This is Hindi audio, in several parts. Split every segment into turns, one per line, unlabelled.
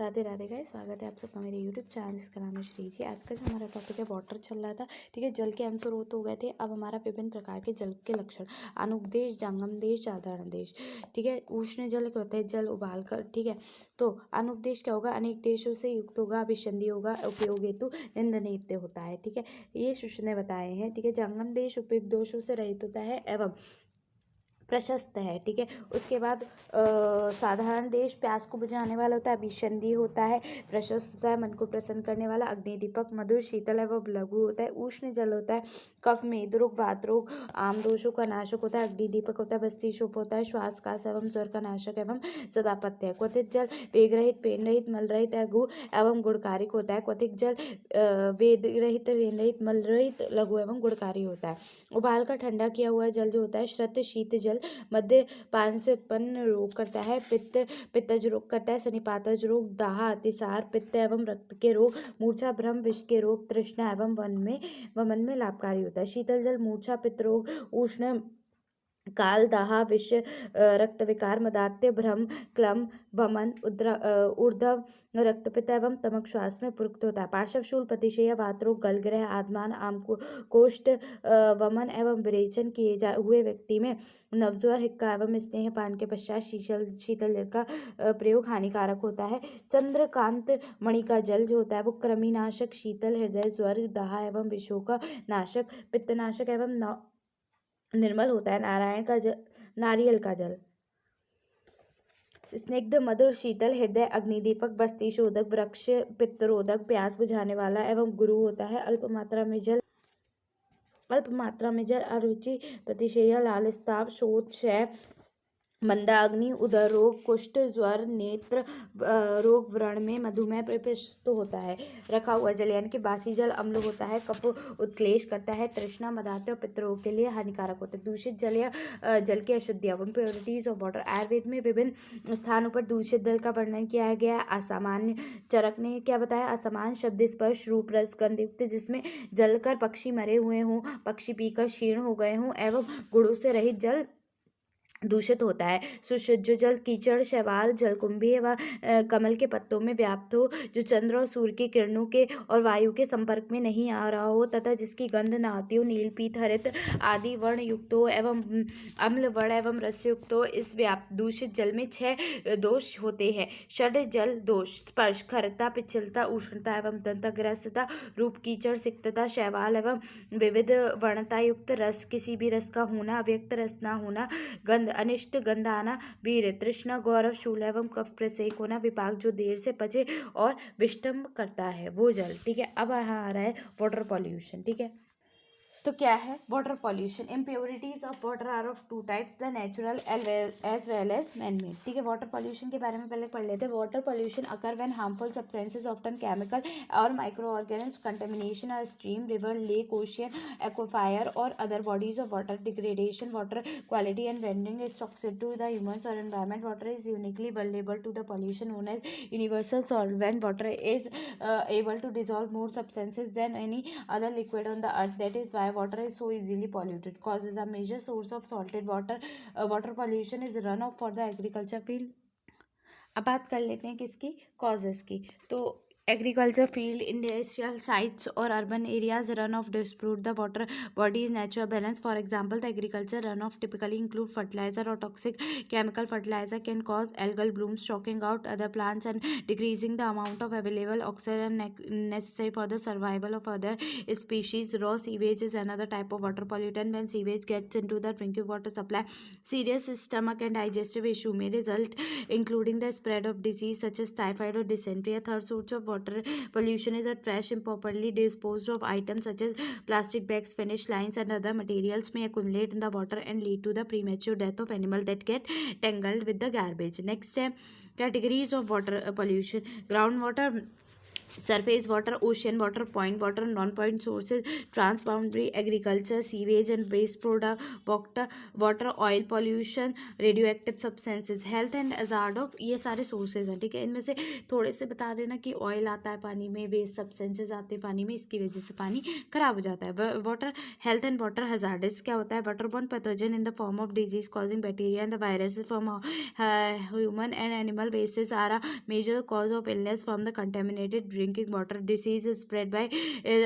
राधे राधे गाइस, स्वागत है आप सबका मेरे यूट्यूब चैनल जिसका नाम है श्री जी। आज का जो हमारा टॉपिक है वाटर चल रहा था। ठीक है, जल के अंशस्रोत हो गए थे। अब हमारा विभिन्न प्रकार के जल के लक्षण, अनुपदेश, जंगम देश, साधारण देश। ठीक है, उष्ण जल क्या होता है? जल उबाल कर। ठीक है, तो अनुपदेश क्या होगा? अनेक देशों से युक्त होगा, अभिसंधि होगा, उपयोग हेतु निंदनीय होता है। ठीक है, ये शिष्य ने बताए हैं। ठीक है, जंगम देश उपयुक्त दोषों से रहित होता है एवं प्रशस्त है। ठीक है, उसके बाद साधारण देश प्यास को बुझाने वाला होता है, अभिसंधि होता है, प्रशस्त होता है, मन को प्रसन्न करने वाला, अग्निदीपक, मधुर, शीतल एवं लघु होता है। उष्ण जल होता है, कफ, मेद रोग, वात रोग, आम दोषों का नाशक होता है। अग्निदीपक होता है, बस्ती शुभ होता है, श्वास कास एवं स्वर का नाशक एवं सदापत्य है। क्वथित जल वेग रहित, पेन रहित, मल रहित, लघु एवं गुणकारिक होता है। क्वथित जल वेद रहित, रेन रहित, मल रहित, लघु एवं गुणकारी होता है। उबाल कर ठंडा किया हुआ जल जो होता है श्रत शीत जल मद्यपान से उत्पन्न रोग करता है। पित्तज रोग करता है, सनिपातज रोग, दाह, अतिसार, पित्त एवं रक्त के रोग, मूर्छा, भ्रम, विष के रोग, तृष्णा एवं मन में लाभकारी होता है। शीतल जल मूर्छा, पित्त रोग, उष्ण काल, दाह, विष, रक्त विकार, मदात्य, भ्रम, क्लम, वमन, ऊर्ध्व रक्तपित्त एवं तमक श्वास में उपयुक्त होता है। पार्श्व शूल, प्रतिशय, वातरोग, गलग्रह, आदमान, कोष्ठ, वमन एवं विरेचन किए हुए व्यक्ति में नवज्वर, हिक्का एवं स्नेहपान के पश्चात शीतल जल का प्रयोग हानिकारक होता है। चंद्रकांत मणि का जल जो होता है वो कृमिनाशक, शीतल, हृदय ज्वर, दाह एवं विषों का नाशक, पित्तनाशक एवं निर्मल होता है। नारियल का जल स्निग्ध, मधुर, शीतल, हृदय, अग्निदीपक, बस्ती शोधक, वृक्ष, पित्तरोधक, प्यास बुझाने वाला एवं गुरु होता है। अल्प मात्रा में जल अरुचि, प्रतिशेय, लाल, स्ताव, शोथ, क्षय, मंदाग्नि, उदर रोग, कुष्ठ, ज्वर, नेत्र रोग, व्रण में, मधुमेह, प्रपिष्ट होता है। रखा हुआ जल यानी कि बासी जल अम्ल होता है, कफ उत्क्लेश करता है, तृष्णा, मदात्य और पित्त रोग के लिए हानिकारक होता है। दूषित जल या जल की अशुद्धियाँ, इम्प्योरिटीज ऑफ वाटर। आयुर्वेद में विभिन्न स्थानों पर दूषित जल का वर्णन किया गया है। असामान्य चरक ने क्या बताया? असामान्य शब्द, स्पर्श, रूप, रस, गंधयुक्त जिसमें जलकर पक्षी मरे हुए हों, पक्षी पीकर क्षीण हो गए हों एवं गुणों से रहित जल दूषित होता है। सुशुद्ध जल कीचड़, शैवाल, जलकुंभी व कमल के पत्तों में व्याप्त हो, जो चंद्र और सूर्य की किरणों के और वायु के संपर्क में नहीं आ रहा हो तथा जिसकी गंध न आती हो, नील, पीत, हरित आदि वर्ण युक्त हो एवं अम्ल वर्ण एवं रस युक्त हो। इस दूषित जल में 6 दोष होते हैं। षड जल दोष: स्पर्श, खरता, पिछलता, उष्णता एवं दंतग्रस्तता, रूप, कीचड़, सिक्तता, शैवाल एवं विविध वर्णता युक्त रस, किसी भी रस का होना, अव्यक्त रस न होना, गंध, अनिष्ट गंध आना, वीर, तृष्णा, गौरव, शूल एवं कफ प्रसेक होना, विपाक जो देर से पचे और विष्टम करता है वो जल। ठीक है, अब यहाँ आ रहा है वाटर पॉल्यूशन। ठीक है, तो क्या है water pollution? Impurities of water are of 2 types, the natural as well as man made. ठीक है, वाटर पॉल्यूशन के बारे में पहले पढ़ लेते हैं। Water pollution occur when harmful substances often chemical और micro organism contamination of stream, river, lake, ocean, aquifer और other bodies of water, degradation water quality and rendering is toxic to the humans और environment. Water is uniquely vulnerable to the pollution known as universal solvent. Water is able to dissolve more substances than any other liquid on the earth. That is why water is so easily polluted. Causes: a major source of salted water. Water pollution is runoff for the agriculture field. अब बात कर लेते हैं किसकी? कॉजेस की। तो एग्रीकल्चर फील्ड, इंडस्ट्रियल साइट्स और urban areas run off dispute the water bodies natural balance. For example, the agriculture run off typically include fertilizer और toxic chemical fertilizer can cause algal blooms, choking out other plants and decreasing the amount of available oxygen necessary for the survival of other species. Raw sewage is another type of water pollutant. When sewage gets into the drinking water supply, serious stomach and digestive issue may result, including the spread of disease such as typhoid or dysentery. A third source of water pollution is a trash, improperly disposed of items such as plastic bags, finish lines and other materials may accumulate in the water and lead to the premature death of animals that get tangled with the garbage. Next है categories of water pollution. Groundwater surface water, ocean water, point water, non-point sources, transboundary agriculture, sewage and waste product, water, oil pollution, radioactive substances, health and hazard of, ये सारे sources हैं, ठीक है। इनमें से थोड़े से बता देना कि ऑयल आता है पानी में, वेस्ट सब्सटेंसेज आते हैं पानी में, इसकी वजह से पानी खराब हो जाता है। Water health and water hazards क्या होता है? Waterborne pathogen in the form of disease causing bacteria and the viruses from human and animal wastage are a major cause of illness from the contaminated drinking water. Disease spread by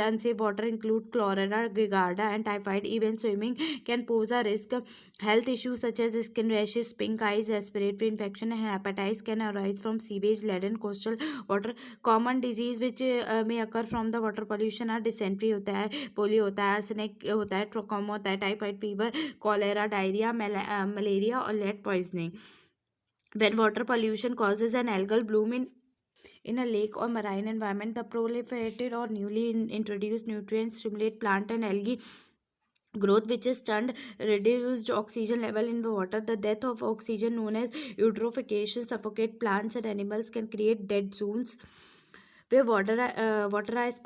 unsafe water include cholera, giardia, and typhoid. Even swimming can pose a risk. Health issues such as skin rashes, pink eyes, respiratory infection, and hepatitis can arise from sewage-laden coastal water. Common disease which may occur from the water pollution are dysentery होता है, पोलियो होता है, आर्सेनिक होता है, ट्रोकोमा होता है, typhoid fever, cholera, diarrhoea, malaria और lead poisoning. When water pollution causes an algal bloom in a lake or marine environment, the proliferated or newly introduced nutrients stimulate plant and algae growth, which is turned reduced oxygen level in the water. The death of oxygen, known as eutrophication, suffocate plants and animals, can create dead zones where water is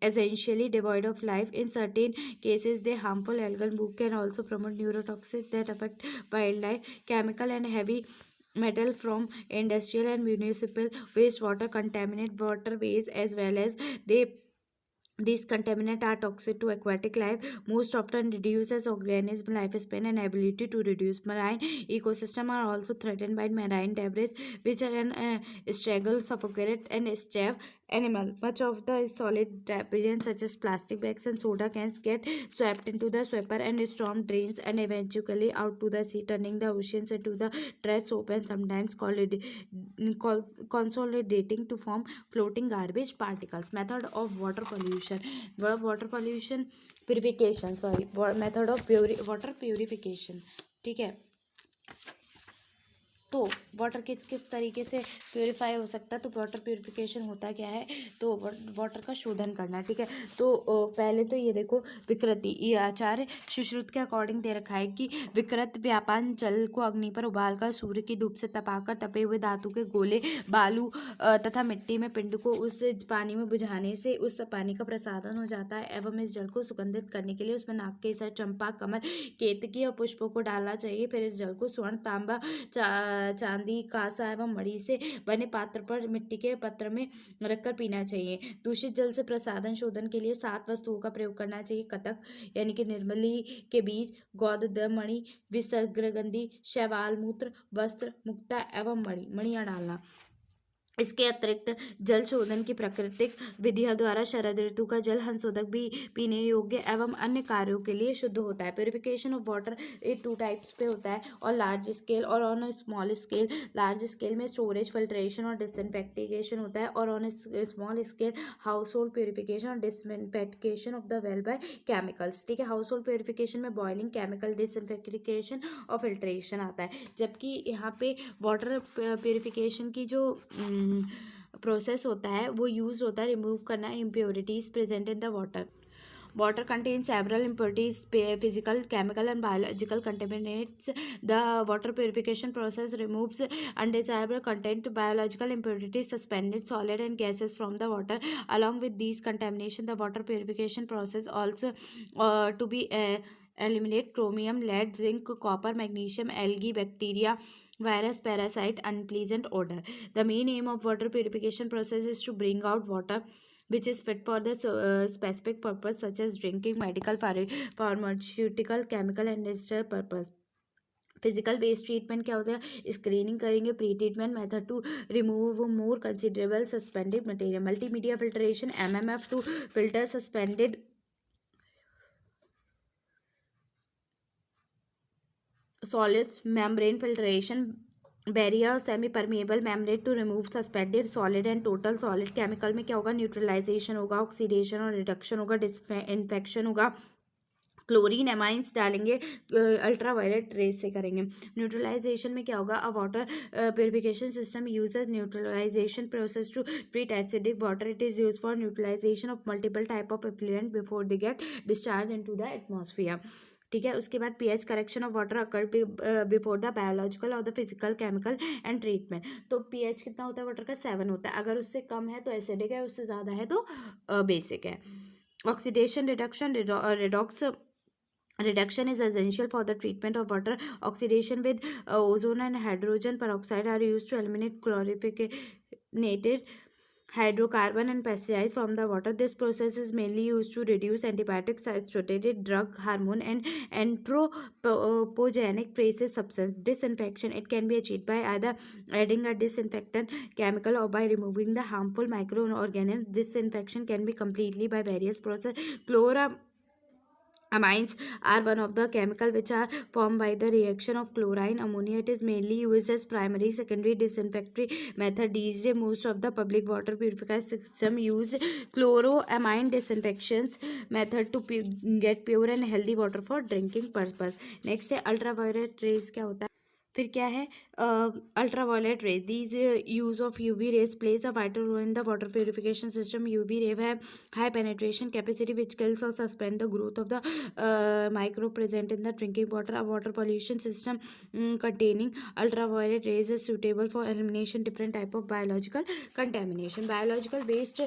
essentially devoid of life. In certain cases, the harmful algal bloom can also promote neurotoxins that affect wildlife. Chemical and heavy metal from industrial and municipal wastewater contaminate waterways as well as these contaminants are toxic to aquatic life, most often reduces organism lifespan and ability to reduce. Marine ecosystem are also threatened by marine debris, which can struggle, suffocate, and starve animal. Much of the solid debris, such as plastic bags and soda cans, get swept into the swapper and storm drains and eventually out to the sea, turning the oceans into the trash soap and sometimes consolidating to form floating garbage particles. Method of water pollution. Water pollution purification, sorry, method of water purification, ठीक है। तो वाटर किस किस तरीके से प्योरीफाई हो सकता है? तो वाटर प्योरीफिकेशन होता क्या है? तो वाटर का शोधन करना, ठीक है। तो पहले तो ये देखो, विकृति, ये आचार्य सुश्रुत के अकॉर्डिंग दे रखा है कि विकृत व्यापान जल को अग्नि पर उबालकर सूर्य की धूप से तपाकर तपे हुए धातु के गोले, बालू तथा मिट्टी में पिंड को उस पानी में बुझाने से उस पानी का प्रसादन हो जाता है एवं इस जल को सुगंधित करने के लिए उसमें नाग केसर, चंपा, कमल, केतकी और पुष्पों को डालना चाहिए। फिर इस जल को स्वर्ण, तांबा, चांदी, कांसा एवं मणि से बने पात्र पर मिट्टी के पत्र में रखकर पीना चाहिए। दूषित जल से प्रसादन शोधन के लिए 7 वस्तुओं का प्रयोग करना चाहिए: कतक यानी कि निर्मली के बीज, गौद मणि, विसर्गंधी, शैवाल मूत्र, वस्त्र, मुक्ता एवं मणियां डालना। इसके अतिरिक्त जल शोधन की प्राकृतिक विधियों द्वारा शरद ऋतु का जल हंसोदक भी पीने योग्य एवं अन्य कार्यों के लिए शुद्ध होता है। प्योरिफिकेशन ऑफ वाटर ये 2 टाइप्स पे होता है, और लार्ज स्केल और on small scale. Large scale में स्टोरेज, फिल्ट्रेशन और डिसइंफेक्टेशन होता है, और on small scale household purification और disinfection of the well by chemicals, ठीक है। हाउस होल्ड प्योरिफिकेशन में बॉइलिंग, केमिकल डिसइंफेक्टेशन और फिल्ट्रेशन आता है, जबकि यहाँ पे वाटर प्योरिफिकेशन की जो प्रोसेस होता है वो यूज होता है रिमूव करना impurities present in the water. Water contains several impurities, physical, chemical, and biological contaminants. The water purification process removes undesirable content, biological impurities, suspended solid, and gases from the water. Along with these contamination, the water purification process also to be eliminate chromium, lead, zinc, copper, magnesium, algae, bacteria, virus, parasite, unpleasant odor. The main aim of water purification process is to bring out water which is fit for the specific purpose such as drinking, medical, pharmaceutical, chemical and industrial purpose. Physical waste treatment क्या होता है? स्क्रीनिंग करेंगे, pre treatment method to remove more considerable suspended material, multimedia filtration, MMF to filter suspended solids, membrane filtration, barrier, semi permeable membrane to remove suspended solid and total solid. Chemical में क्या होगा? न्यूट्रलाइजेशन होगा, ऑक्सीडेशन और रिडक्शन होगा, डिसइंफेक्शन होगा, क्लोरीन एमाइंस डालेंगे, अल्ट्रावायलेट रेज से करेंगे। न्यूट्रलाइजेशन में क्या होगा? A water purification system uses neutralisation process to treat acidic water. It is use for neutralisation of multiple type of effluent before they get discharge into the atmosphere, ठीक है। उसके बाद pH correction of water occur before the biological और the physical chemical and treatment. तो पीएच कितना होता है वाटर का? 7 होता है। अगर उससे कम है तो एसिडिक है, उससे ज़्यादा है तो बेसिक है। Oxidation reduction reduction is essential for the treatment of water. Oxidation with ozone and hydrogen peroxide are used to eliminate chlorinated hydrocarbon and pesticides from the water. This process is mainly used to reduce antibiotics, steroid drug, hormone, and anthropogenic traces substance. Disinfection, it can be achieved by either adding a disinfectant chemical or by removing the harmful microorganisms. Disinfection can be completely by various process. Amines are one of the chemical which are formed by the reaction of chlorine ammonia. It is mainly used as primary secondary disinfecting method. These days most of the public water purification system use chloramine disinfections method to get pure and healthy water for drinking purpose. Next है ultraviolet rays. क्या होता है? फिर क्या है? Ultraviolet rays. These use of UV rays place a vital role in the water purification system. UV ray have high penetration capacity which kills और suspend the growth of the micro present in the drinking water. A water pollution system containing ultraviolet rays is suitable for elimination different type of biological contamination. Biological waste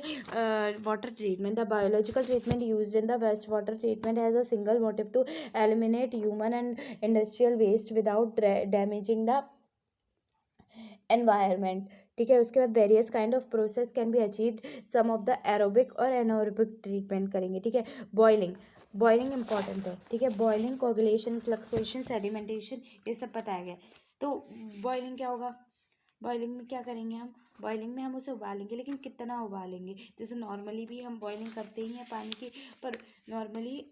water treatment. The biological treatment used in the wastewater treatment has a single motive to eliminate human and industrial waste without damaging the environment. ठीक है। उसके बाद various kind of process can be achieved. Some of the aerobic और एनारोबिक ट्रीटमेंट करेंगे. ठीक है। बॉइलिंग. बॉइलिंग इंपॉर्टेंट है. ठीक है। बॉइलिंग, कोगुलेशन, फ्लक्चुएशन, सेडिमेंटेशन, ये सब बताया गया. तो बॉइलिंग क्या होगा? बॉइलिंग में क्या करेंगे हम? बॉइलिंग में हम उसे उबालेंगे, लेकिन कितना उबालेंगे? जैसे नॉर्मली भी हम बॉइलिंग करते ही हैं पानी की, पर नॉर्मली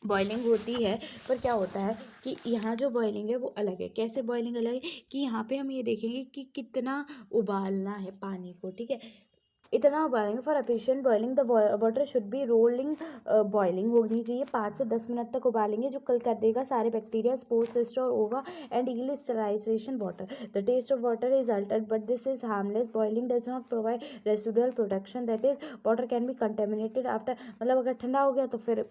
बॉइलिंग होती है, पर क्या होता है कि यहाँ जो बॉइलिंग है वो अलग है. कैसे बॉइलिंग अलग है? कि यहाँ पे हम ये देखेंगे कि कितना उबालना है पानी को. ठीक है। इतना उबालेंगे. For efficient boiling the water should be rolling. Boiling होनी चाहिए 5 से 10 मिनट तक उबालेंगे, जो कल कर देगा सारे बैक्टीरिया, स्पोर्स, सिस्ट और ova and eel sterilisation water. The test of water is altered but this is harmless. Boiling does not provide residual protection, that is water can be contaminated after. मतलब अगर ठंडा हो गया तो फिर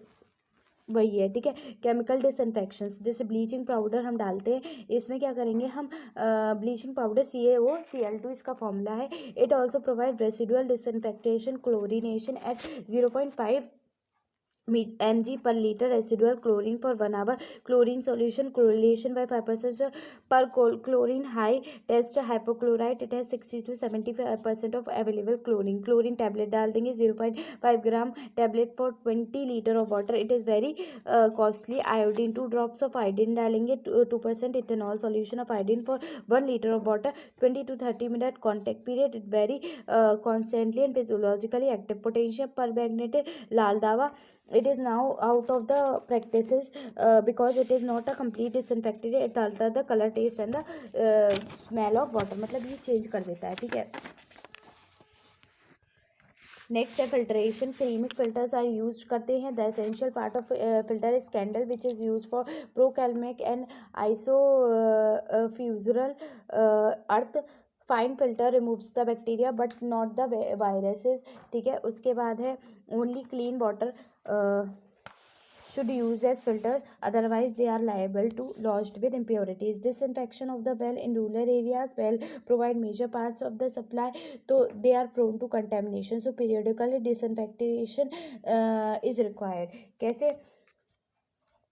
वही है. ठीक है। केमिकल डिसइंफेक्शन, जैसे ब्लीचिंग पाउडर हम डालते हैं, इसमें क्या करेंगे हम? ब्लीचिंग पाउडर CaOCl2 इसका फॉर्मूला है. It also provide residual disinfection chlorination at 0.5 mg per liter residual chlorine for 1 hour. Chlorine solution correlation by 5% per chlorine high test hypochlorite. It has 60 to 75% of available chlorine. Chlorine tablet डाल देंगे 0.5 gram tablet for 20 liter of water. It is very costly. Iodine 2 drops of iodine डालेंगे. 2% ethanol solution of iodine for 1 liter of water. 20 to 30 minute contact period. It very constantly and physiologically active. Potassium permanganate लाल दावा. It is now out of the practices because it is not a complete disinfectant. It alters the color, taste and the smell of water. मतलब ये चेंज कर देता है. ठीक है। नेक्स्ट है filtration. Ceramic filters are use करते हैं. The essential part of filter is candle which is use for porcelain and infusorial earth. Fine filter removes the bacteria but not the viruses. ठीक है। उसके बाद है only clean water should use as filter, otherwise they are liable to lodged with impurities. Disinfection of the well in rural areas. Well provide major parts of the supply, so they are prone to contamination, so periodically disinfection is required. कैसे?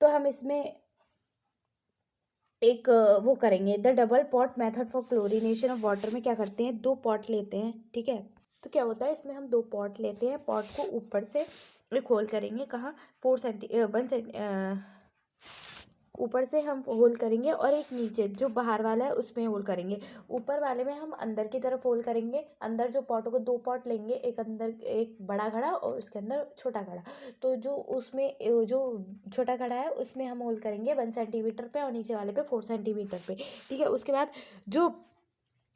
तो हम इसमें एक वो करेंगे. The double pot method for chlorination of water में क्या करते हैं? 2 पॉट लेते हैं. ठीक है। तो क्या होता है इसमें? हम 2 पॉट लेते हैं. पॉट को ऊपर से एक होल करेंगे. कहाँ? 1 ऊपर से हम होल करेंगे और एक नीचे जो बाहर वाला है उसमें होल करेंगे. ऊपर वाले में हम अंदर की तरफ होल करेंगे. अंदर जो पॉट को 2 पॉट लेंगे, एक अंदर एक बड़ा घड़ा और उसके अंदर छोटा घड़ा. तो जो उसमें जो छोटा घड़ा है उसमें हम होल करेंगे 1 सेंटीमीटर पे और नीचे वाले पे 4 सेंटीमीटर पे. ठीक है। उसके बाद जो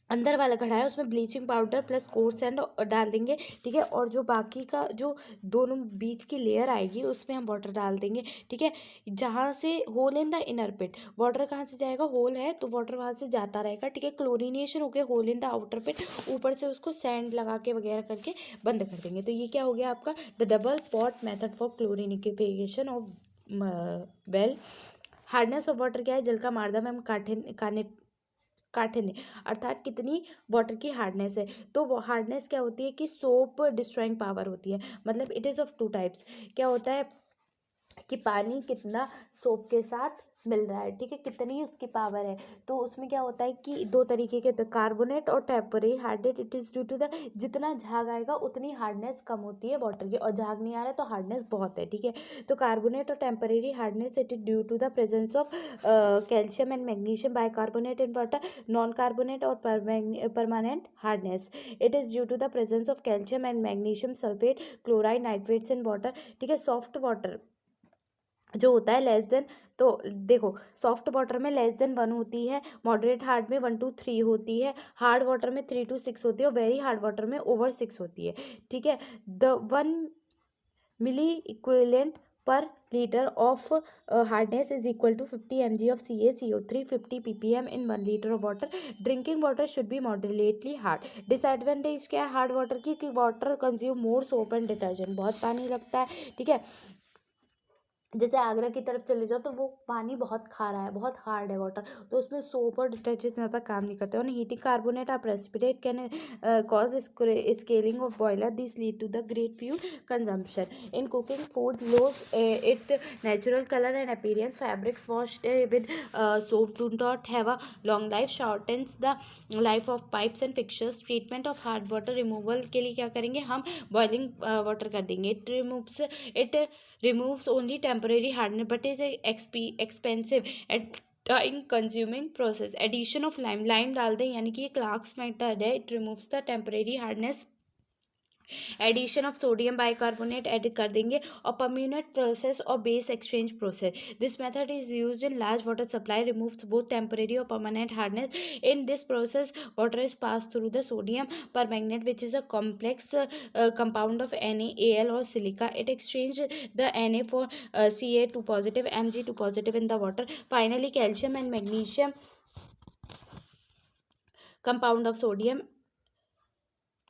अंदर वाला घड़ा है उसमें bleaching powder plus coarse sand डाल देंगे. ठीक है। और जो बाकी का जो दोनों बीच की लेयर आएगी उसमें हम वाटर डाल देंगे. ठीक है। जहाँ से hole in the inner pit, water कहाँ से जाएगा? होल है तो वाटर वहाँ से जाता रहेगा. ठीक है। क्लोरिनेशन हो गया होल इन द आउटर पिट. ऊपर से उसको सैंड लगा के वगैरह करके बंद कर देंगे. तो ये क्या हो गया आपका? The double pot method for chlorination of well, hardness of water क्या है? जल का माध्यम एवं काठिन्य, अर्थात कितनी वाटर की हार्डनेस है। तो वो हार्डनेस क्या होती है कि सोप डिस्ट्रॉइंग पावर होती है। मतलब it is of two types. क्या होता है कि पानी कितना सोप के साथ मिल रहा है, ठीक है, कितनी उसकी पावर है। तो उसमें क्या होता है कि दो तरीके के, कार्बोनेट और temporary hardness. It is due to the, जितना झाग आएगा उतनी हार्डनेस कम होती है वाटर की, और झाग नहीं आ रहा है तो हार्डनेस बहुत है, ठीक है। तो कार्बोनेट और temporary hardness, it is due to the presence of calcium and magnesium bicarbonate in water. Non carbonate और permanent hardness, it is due to the presence of calcium and magnesium sulphate, chloride, nitrates in water, ठीक है। सॉफ्ट वाटर जो होता है लेस देन, तो देखो, सॉफ्ट वाटर में लेस देन 1 होती है, मॉडरेट हार्ड में 1 to 3 होती है, हार्ड वाटर में 3 to 6 होती है, और वेरी हार्ड वाटर में ओवर 6 होती है, ठीक है। The 1 milli equivalent per litre of hardness is equal to 50 mg of CaCO3, 50 ppm in 1 liter of water. Drinking water should B moderately hard. Disadvantage क्या है हार्ड वाटर की? कि water consume more soap and detergent, बहुत पानी लगता है, ठीक है। जैसे आगरा की तरफ चले जाओ तो वो पानी बहुत खारा है, बहुत हार्ड है वाटर, तो उसमें सोप और डिटर्जेंट ज़्यादा काम नहीं करते। और हीटिंग कार्बोनेट और precipitate can cause scaling of boiler, this lead to the great fuel consumption in cooking food, lose it natural colour and appearance, fabrics washed with soap do not have a long life, shortens the life of pipes and fixtures. Treatment of hard water removal के लिए क्या करेंगे हम? बॉइलिंग वाटर कर देंगे। It removes only temporary hardness but is a expensive and time consuming process. Addition of lime डाल दें, यानी कि ये क्लार्क्स मेथड है, it removes the temporary hardness। Addition of sodium bicarbonate add कर देंगे, और परम्यूनेट प्रोसेस और base exchange process, this method is used in large water supply, removes both temporary और permanent hardness. In this process water is pass through the sodium permanganate which is a complex compound of NaAl or silica. It exchange the Na for Ca2 positive, Mg2 positive in the water. Finally, calcium and magnesium compound of sodium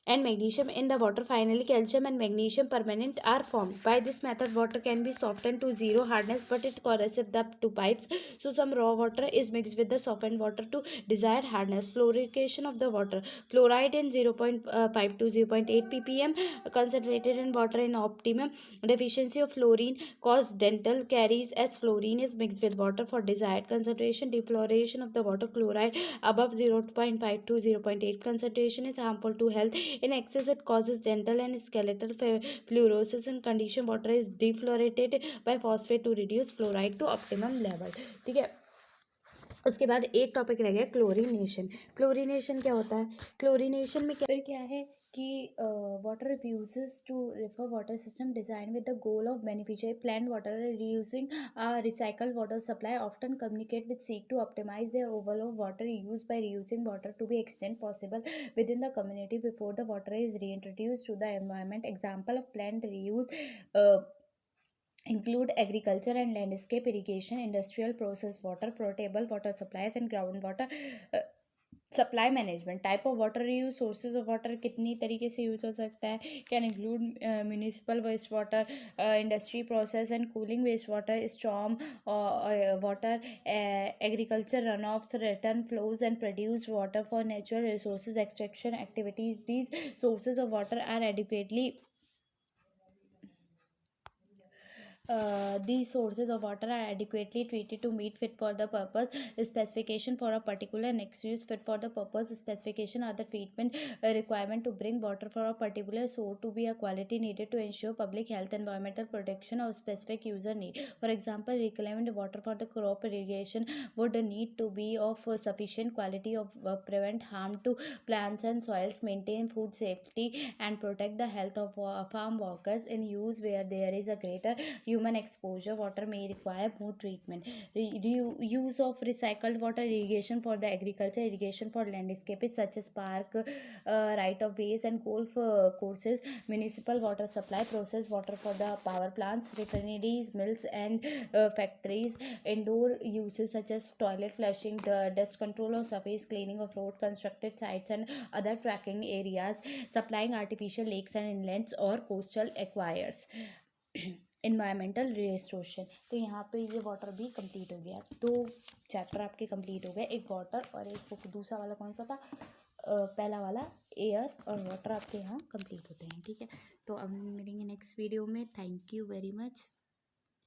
and magnesium in the water. Finally, calcium and magnesium permanent are formed. By this method, water can be softened to zero hardness, but it corrosive the two pipes. So, some raw water is mixed with the softened water to desired hardness. Fluorification of the water. Fluoride in 0.5 to 0.8 ppm concentrated in water in optimum. Deficiency of fluorine cause dental caries as fluorine is mixed with water for desired concentration. Defluoration of the water. Chloride above 0.5 to 0.8 concentration is harmful to health. In excess, it causes dental and skeletal fluorosis. In condition, water is defluoridated by phosphate to reduce fluoride to optimum level, ठीक है। उसके बाद एक टॉपिक रह गया क्लोरीनेशन। क्लोरीनेशन क्या होता है? क्लोरीनेशन में क्या है कि water refuses to refer water system designed with the goal of beneficiary plant water reusing recycled water supply often communicate with seek to optimize their overall water use by reusing water to the extent possible within the community before the water is reintroduced to the environment. Example of plant reuse include agriculture and landscape irrigation, industrial process water, potable water supplies and groundwater supply management. Type of water reuse, sources of water कितनी तरीके से यूज हो सकता है? Can include municipal waste water, industry process and cooling waste water, storm water, agriculture run offs, return flows and produce water for natural resources extraction activities. These sources of water are adequately these sources of water are adequately treated to meet fit for the purpose specification for a particular next use. Fit for the purpose specification are the treatment requirement to bring water for a particular source to be a quality needed to ensure public health, environmental protection or specific user need. For example, reclaimed water for the crop irrigation would need to be of sufficient quality of prevent harm to plants and soils, maintain food safety and protect the health of farm workers. In use where there is a greater human exposure, water may require more treatment. Use of recycled water, irrigation for the agriculture, irrigation for landscape such as park, right of ways and golf courses, municipal water supply, process water for the power plants, refineries, mills and factories, indoor uses such as toilet flushing, the dust control or surface cleaning of road constructed sites and other tracking areas, supplying artificial lakes and inlets or coastal aquariums. Environmental restoration. तो यहाँ पे ये वाटर भी कंप्लीट हो गया, 2 चैप्टर आपके कंप्लीट हो गए, एक वाटर और एक बुक, दूसरा वाला कौन सा था, पहला वाला एयर और वाटर आपके यहाँ कंप्लीट होते हैं। ठीक है, तो अब मिलेंगे नेक्स्ट वीडियो में। Thank you very much.